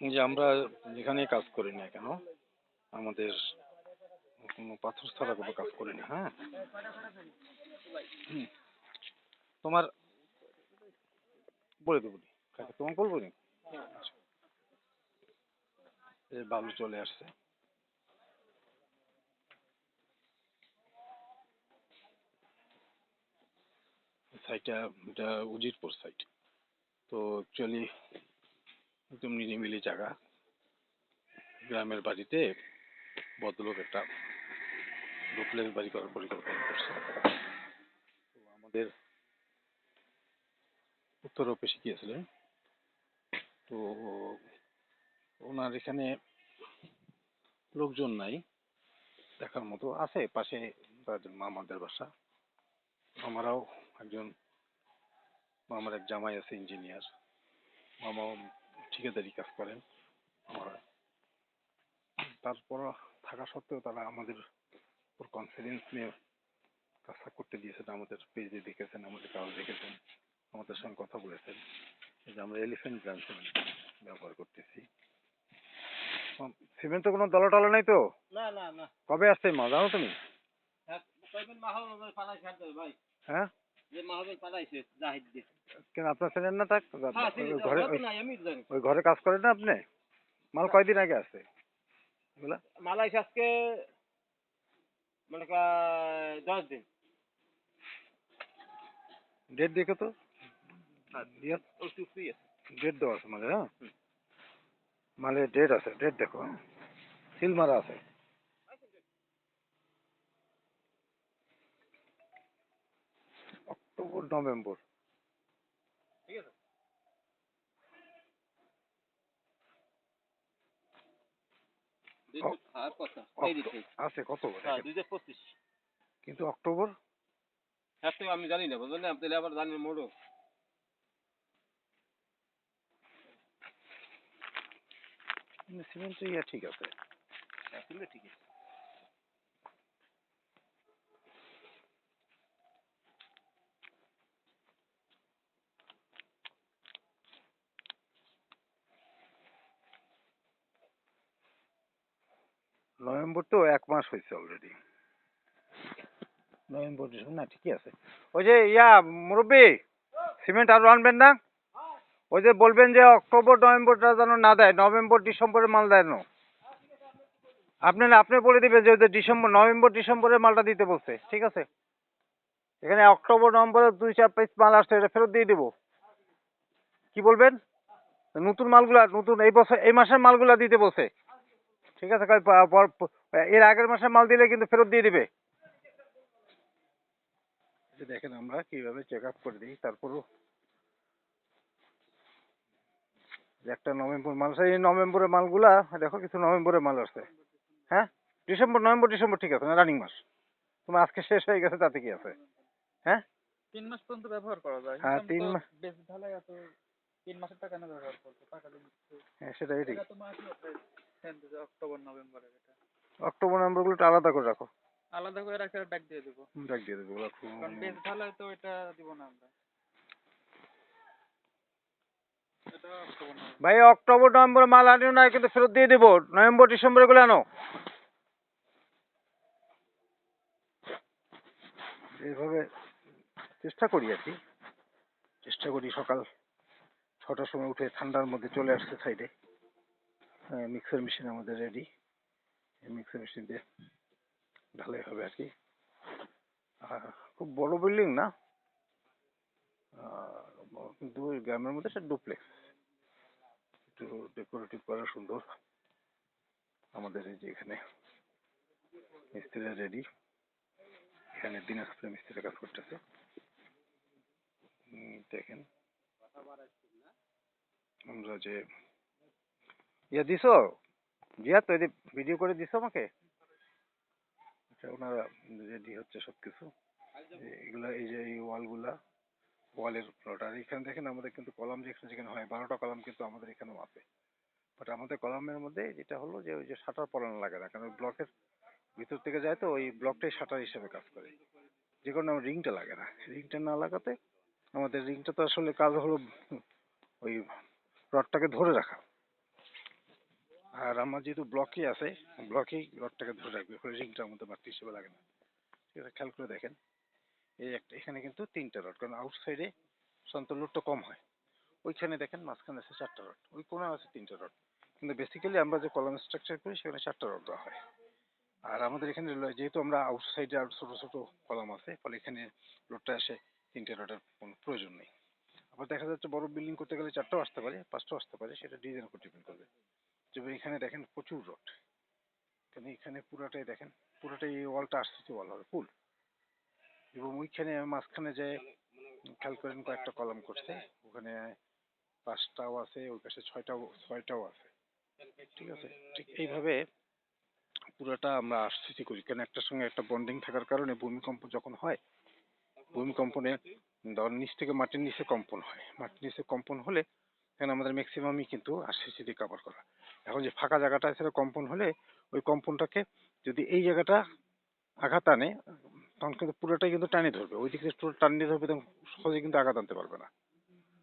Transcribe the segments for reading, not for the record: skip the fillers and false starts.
যে আমরা যেখানেই কাজ করি না কেন আমাদের কোনো পাথর ছাড়া কোনো কাজ করি না, হ্যাঁ। হুম, তোমার বলে দেবো নি, কাকে তোমার বলবো নি। এই বালু চলে আসছে। সাইটটা এটা উজিরপুর সাইট। তো অ্যাকচুয়ালি একদম নিরিবিলি জায়গা। গ্রামের বাড়িতে ভদ্রলোক একটা ডুপ্লেক্স বাড়ি করার পরিকল্পনা করছে। তো আমাদের উত্তর অফিসে গিয়েছিলেন। তো ওনার এখানে লোকজন নাই দেখার মতো, আছে পাশে তাদের মামাদের বাসা। মামারাও একজন, মামার এক জামাই আছে ইঞ্জিনিয়ার, মামাও ঠিকাদারি কাজ করেন। আমার তারপর থাকা সত্ত্বেও তারা আমাদের উপর কনফিডেন্স নিয়ে কাজটা করতে দিয়েছেন। আমাদের পেজে দেখেছেন, আমাদের কাজ দেখেছেন, আমাদের সঙ্গে কথা বলেছেন। এই যে আমরা এলিফ্যান্ট ব্র্যান্ড সিমেন্ট ব্যবহার করতেছি। সিমেন্ট তো কোনো দলা টলা নাই তো? না না না। কবে আসছে মা জানো তুমি? কয়দিন মাহবুব পালাই ছাড়তে ভাই। হ্যাঁ, যে মাহবুব পালাইছে জাহিদ দিয়ে। কেন আপনার ছেলের না থাক হ্যাঁ ঘরে তো নাই আমি জানি। ওই ঘরে কাজ করেন না আপনি? মাল কয়দিন আগে আসছে এগুলা? মালাইছে আজকে মানে 10 দিন। ডেট দেখো তো, হ্যাঁ ও চুপি আছে। ডেট দেওয়া আছে মালে, হ্যাঁ মালে ডেট আছে, ডেট দেখো, সিল মারা আছে। October November. ঠিক আছে। আর কথা এই দিতে আছে কত হ্যাঁ 2025। কিন্তু অক্টোবর হ্যাঁ তো আমি জানি না বুঝলেন না, আপনি আবার জানেন মোড়ো। সিমেন্ট ইয়া ঠিক আছে। আসলে ঠিক আছে। নভেম্বর তো 1 মাস হয়েছে অলরেডি। নভেম্বর ডিসেম্বর না, ঠিকই আছে। ওই যে ইয়া মুরব্বী, সিমেন্ট আরো আনবেন না? ওই যে বলবেন যে অক্টোবর নভেম্বরটা যেন না দেয়, নভেম্বর ডিসেম্বরের মাল দেয় না। আপনি বলে দিবেন যে ওই যে ডিসেম্বর নভেম্বর ডিসেম্বরের মালটা দিতে বলছে, ঠিক আছে। এখানে অক্টোবর নভেম্বরের 2-4 পিস মাল আসছে, এটা ফেরত দিয়ে দিব। কি বলবেন? নতুন মালগুলা, নতুন এই বছর এই মাসের মালগুলা দিতে বলছে, ঠিক আছে। এর আগের মাসের মাল দিলে কিন্তু ফেরত দিয়ে দিবে। দেখেন আমরা কিভাবে চেক আপ করে দিই। তারপরও একটা নভেম্বর মাল আছে, এই নভেম্বরের মালগুলা দেখো, কিছু নভেম্বরের মাল আসছে। হ্যাঁ, নভেম্বর ডিসেম্বর ঠিক আছে না, রানিং মাস। তোমার আজকে শেষ হয়ে গেছে তাতে কি আছে? হ্যাঁ 3 মাস পর্যন্ত ব্যবহার করা যায়, হ্যাঁ, কিন্তু আমি 3 তো মাস। বেশ ভালোই এত 3 মাসের টাকা না ব্যবহার করবো, টাকা দিন। হ্যাঁ সেটাই ঠিক। এটা তো মাসই আছে, অক্টোবর নভেম্বরের এটা অক্টোবর নভেম্বরগুলো আলাদা করে রাখো। আলাদা করে রাখে ব্যাগ দিয়ে দেবো, ব্যাগ দিয়ে দেবো, রাখো। কারণ বেশ ভালো তো এটা দিব না আমরা। এটা অক্টোবর নভেম্বর। ভাই অক্টোবর নভেম্বর মাল আনিও না, কিন্তু ফেরত দিয়ে দেবো। নভেম্বর ডিসেম্বর গুলো আনো। এইভাবে চেষ্টা করি আর কি, চেষ্টা করি। সকাল 6টার সময় উঠে ঠান্ডার মধ্যে চলে আসছে সাইডে। মিক্সার মেশিন আমাদের রেডি, মিক্সার মেশিন দিয়ে ঢালাই হবে আর কি। খুব বড় বিল্ডিং না, কিন্তু ওই গ্রামের মধ্যে একটা ডুপ্লেক্স, একটু ডেকোরেটিভ করা সুন্দর। আমাদের এই যে এখানে মিস্ত্রিরা রেডি, এখানে দিনাজপুরে মিস্ত্রিরা কাজ করতেছে। দেখেন আমরা যে ইয়া দিছো জিয়া, তো ভিডিও করে দিছো আমাকে। আচ্ছা, ওনারা রেডি হচ্ছে সবকিছু। এগুলা এই যে এই ওয়ালগুলা, ওয়ালের প্লট। আর এখানে দেখেন আমাদের কিন্তু কলাম যেখানে যেখানে হয় 12টা কলাম কিন্তু আমাদের এখানেও আছে। বাট আমাদের কলামের মধ্যে যেটা হলো যে ওই যে শাটার পরানো লাগে না, কারণ ব্লকের ভিতর থেকে যায় তো ওই ব্লকটাই শাটার হিসেবে কাজ করে, যে কারণে আমার রিংটা লাগে না। রিংটা না লাগাতে আমাদের রিংটা তো আসলে কাজ হলো ওই রডটাকে ধরে রাখা। আর আমার যেহেতু ব্লকই আছে, ব্লকেই রডটাকে ধরে রাখবে, ফলে রিংটার মধ্যে বাড়তি হিসেবে লাগে না। ঠিক আছে, খেয়াল করে দেখেন, এই একটা এখানে কিন্তু 3টা রড, কারণ আউটসাইডে সন্তর লোডটা কম হয়। ওইখানে দেখেন মাঝখানে আছে 4টা রড, ওই কোণে আছে 3টা রড, কিন্তু বেসিক্যালি আমরা যে কলাম স্ট্রাকচার করি সেখানে 4টা রড দেওয়া হয়। আর আমাদের এখানে যেহেতু আমরা আউটসাইডে আর ছোট ছোট কলাম আছে, ফলে এখানে লোডটা আসে 3টে রডের কোনো প্রয়োজন নেই। আবার দেখা যাচ্ছে বড় বিল্ডিং করতে গেলে 4টাও আসতে পারে, 5টাও আসতে পারে, সেটা ডিজাইনের উপর ডিপেন্ড করবে। তবে এখানে দেখেন প্রচুর রড, এখানে পুরাটাই দেখেন, পুরোটাই এই ওয়ালটা আরসিসি ওয়াল হবে ফুল, এবং ওইখানে মাঝখানে যে খেয়াল করেন কয়েকটা কলাম করছে, ওখানে 5টাও আছে, ওই পাশে 6টাও আছে। ঠিক আছে, ঠিক এইভাবে পুরোটা আমরা আরসিসি করি, কেন একটার সঙ্গে একটা বন্ডিং থাকার কারণে ভূমিকম্প যখন হয়, ভূমিকম্পনে ধরেন নিচ থেকে মাটির নিচে কম্পন হয়, মাটির নিচে কম্পন হলে এখানে আমাদের ম্যাক্সিমামই কিন্তু আরসিসি দিয়ে কভার করা। এখন যে ফাঁকা জায়গাটা আছে কম্পন হলে ওই কম্পনটাকে যদি এই জায়গাটা আঘাত আনে, তখন কিন্তু পুরোটাই কিন্তু টানে ধরবে, ওই দিকে পুরো টানে ধরবে, তখন সহজে কিন্তু আঘাত আনতে পারবে না।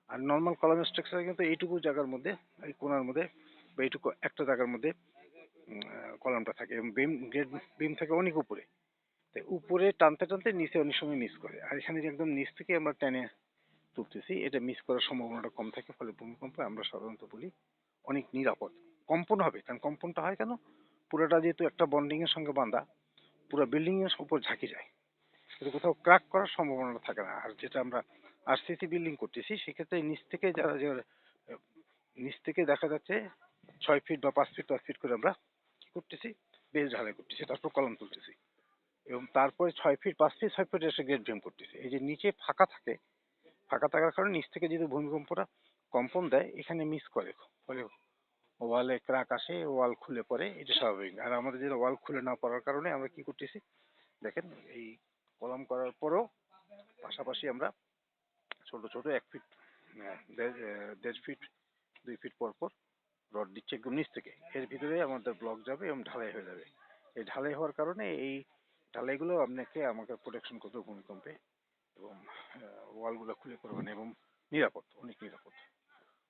আর নর্মাল কলাম স্ট্রাকচারে কিন্তু এইটুকু জায়গার মধ্যে, এই কোণার মধ্যে বা এইটুকু একটা জায়গার মধ্যে কলামটা থাকে, এবং বিম থাকে অনেক উপরে, তাই উপরে টানতে টানতে নিচে অনেক সময় মিস করে। আর এখানে যে একদম নিচ থেকে আমরা টেনে তুলতেছি, এটা মিস করার সম্ভাবনাটা কম থাকে, ফলে ভূমিকম্পে আমরা সাধারণত বলি অনেক নিরাপদ। কম্পন হবে, কারণ কম্পনটা হয় কেন, পুরোটা যেহেতু একটা বন্ডিং এর সঙ্গে বাঁধা, পুরো বিল্ডিং এর উপর ঝাঁকি যায়, কিন্তু কোথাও ক্র্যাক করার সম্ভাবনাটা থাকে না। আর যেটা আমরা আরসিসি বিল্ডিং করতেছি, সেক্ষেত্রে নিচ থেকে যারা যে নিচ থেকে দেখা যাচ্ছে 6 ফিট বা 5 ফিট 5 ফিট করে আমরা কি করতেছি, বেস ঢালাই করতেছি, তারপর কলাম তুলতেছি, এবং তারপরে 6 ফিট 5 ফিট 6 ফিট এসে গ্রেড ফ্রেম করতেছি। এই যে নিচে ফাঁকা থাকে, ফাঁকা থাকার কারণে নিচ থেকে যদি ভূমিকম্পটা কম্পন দেয়, এখানে মিস করে, ফলে ওয়ালে ক্র্যাক আসে, ওয়াল খুলে পড়ে, এটা স্বাভাবিক। আর আমাদের যেটা ওয়াল খুলে না পড়ার কারণে আমরা কি করতেছি দেখেন, এই কলাম করার পরও পাশাপাশি আমরা ছোট ছোট 1 ফিট, 1.5 ফিট 2 ফিট পর পর রড দিচ্ছে একদম নিচ থেকে, এর ভিতরে আমাদের ব্লক যাবে এবং ঢালাই হয়ে যাবে। এই ঢালাই হওয়ার কারণে এই ঢালাইগুলো আমাকে প্রোটেকশন করবে ভূমিকম্পে, এবং ওয়ালগুলো খুলে পড়বে না, এবং নিরাপদ, অনেক নিরাপদ।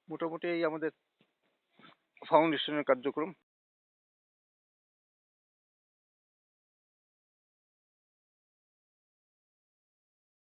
মোটামুটি এই আমাদের ফাউন্ডেশনের কার্যক্রম।